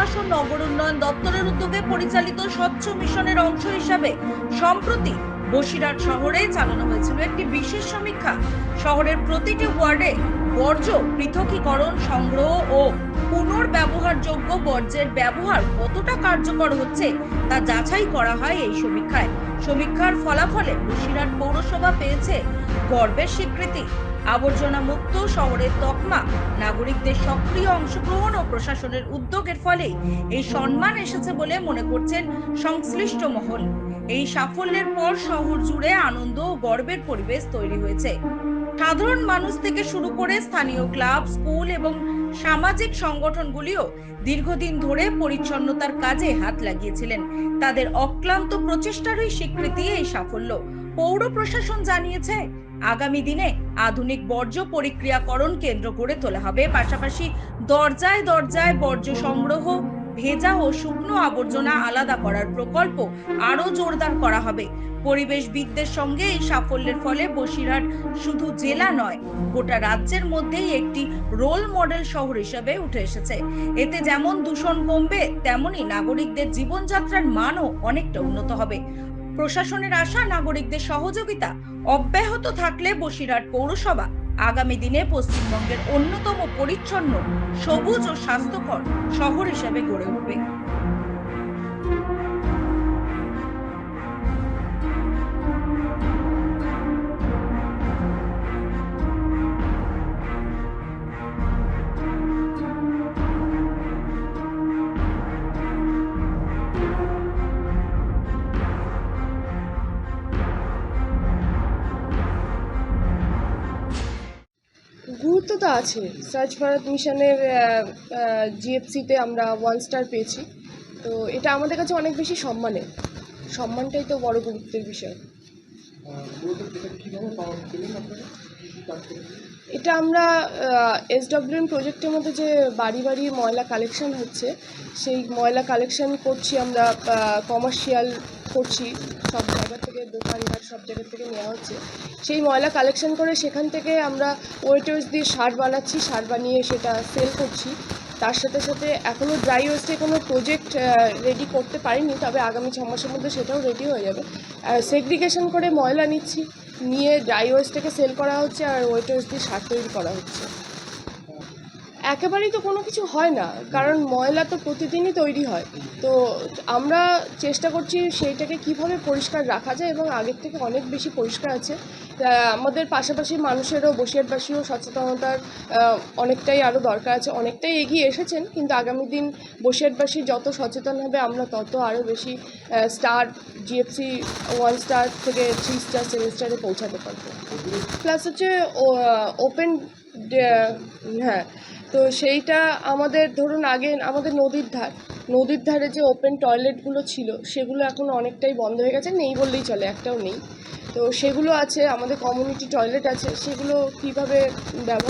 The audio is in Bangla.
আবাস ও নগর উন্নয়ন দপ্তরের উদ্যোগে পরিচালিত স্বচ্ছ মিশনের অংশ হিসাবে সম্প্রতি বসিরহাট শহরে চালানো হয়েছিল একটি বিশেষ সমীক্ষা। শহরের প্রতিটি ওয়ার্ডে বর্জ্য পৃথকীকরণ, সংগ্রহ ও পুনর্ব্যবহারযোগ্য বর্জ্যের ব্যবহার কতটা কার্যকর হচ্ছে তা যাচাই করা হয় এই সমীক্ষায়। সমীক্ষার ফলাফলে বসিরহাট পৌরসভা পেয়েছে গর্বের স্বীকৃতি। আবর্জনা মুক্ত শহরের তকমা, নাগরিকদের সক্রিয় অংশগ্রহণ ও প্রশাসনের উদ্যোগের ফলে এই সম্মান এসেছে বলে মনে করছেন সংশ্লিষ্ট মহল। এই সাফল্যের পর শহর জুড়ে আনন্দ ও গর্বের পরিবেশ তৈরি হয়েছে। সাধারণ মানুষ থেকে শুরু করে স্থানীয় ক্লাব, স্কুল এবং সামাজিক সংগঠনগুলিও দীর্ঘদিন ধরে পরিচ্ছন্নতার কাজে হাত লাগিয়েছিলেন। তাদের অক্লান্ত প্রচেষ্টারই স্বীকৃতি এই সাফল্য। পৌর প্রশাসন জানিয়েছে, আগামী দিনে আধুনিক বর্জ্য পরিক্রিয়াকরণ কেন্দ্র গড়ে তোলা হবে। পাশাপাশি দরজায় দরজায় বর্জ্য সংগ্রহ, ভেজা ও শুকনো আবর্জনা আলাদা করার প্রকল্প আরো জোরদার করা হবে। পরিবেশবিদদের সঙ্গে এই সাফল্যের ফলে বসিরহাট শুধু জেলা নয়, গোটা রাজ্যের মধ্যেই একটি রোল মডেল শহর হিসেবে উঠে এসেছে। এতে যেমন দূষণ কমবে, তেমনি নাগরিকদের জীবনযাত্রার মানও অনেকটা উন্নত হবে। প্রশাসনের আশা, নাগরিকদের সহযোগিতা অব্যাহত থাকলে বসিরহাট পৌরসভা আগামী দিনে পশ্চিমবঙ্গের অন্যতম পরিচ্ছন্ন, সবুজ ও স্বাস্থ্যকর শহর হিসেবে গড়ে উঠবে। গুরুত্ব তো আছে। স্বচ্ছ ভারত মিশনের জিএফসিতে আমরা 1 স্টার পেয়েছি, তো এটা আমাদের কাছে অনেক বেশি সম্মানটাই তো বড় গুরুত্বের বিষয়। এটা আমরা SWM প্রজেক্টের মধ্যে যে বাড়ি বাড়ি ময়লা কালেকশন হচ্ছে, সেই ময়লা কালেকশন করছি আমরা, কমার্শিয়াল করছি, সব জায়গা থেকে, দোকানঘাট সব জায়গা থেকে নেওয়া হচ্ছে। সেই ময়লা কালেকশন করে সেখান থেকে আমরা ওয়েট ওয়েস্ট দিয়ে সার বানাচ্ছি, সার বানিয়ে সেটা সেল করছি। তার সাথে সাথে এখনও ড্রাই ওয়েস্টে কোনো প্রজেক্ট রেডি করতে পারিনি, তবে আগামী 6 মাসের মধ্যে সেটাও রেডি হয়ে যাবে। সেগ্রিগেশন করে ময়লা নিয়ে ড্রাই ওয়েস্টটাকে সেল করা হচ্ছে, আর ওয়েট ওয়েস্ট দিয়ে সার তৈরি করা হচ্ছে। একেবারেই তো কোনো কিছু হয় না, কারণ ময়লা তো প্রতিদিনই তৈরি হয়। তো আমরা চেষ্টা করছি সেইটাকে কিভাবে পরিষ্কার রাখা যায়, এবং আগের থেকে অনেক বেশি পরিষ্কার আছে। আমাদের পাশাপাশি মানুষেরও, বসিরহাটবাসীও সচেতনতার অনেকটাই আরও দরকার আছে। অনেকটাই এগিয়ে এসেছেন, কিন্তু আগামী দিন বসিরহাটবাসী যত সচেতন হবে, আমরা তত আরও বেশি স্টার, জিএফসি 1 স্টার থেকে 3 স্টার, 7 স্টারে পৌঁছাতে পারবো। প্লাস হচ্ছে ওপেন, হ্যাঁ, তো সেইটা আমাদের ধরুন আগে আমাদের নদীর ধারে যে ওপেন টয়লেটগুলো ছিল, সেগুলো এখন অনেকটাই বন্ধ হয়ে গেছে, নেই বললেই চলে, একটাও নেই। তো সেগুলো আছে, আমাদের কমিউনিটি টয়লেট আছে, সেগুলো কীভাবে ব্যবহার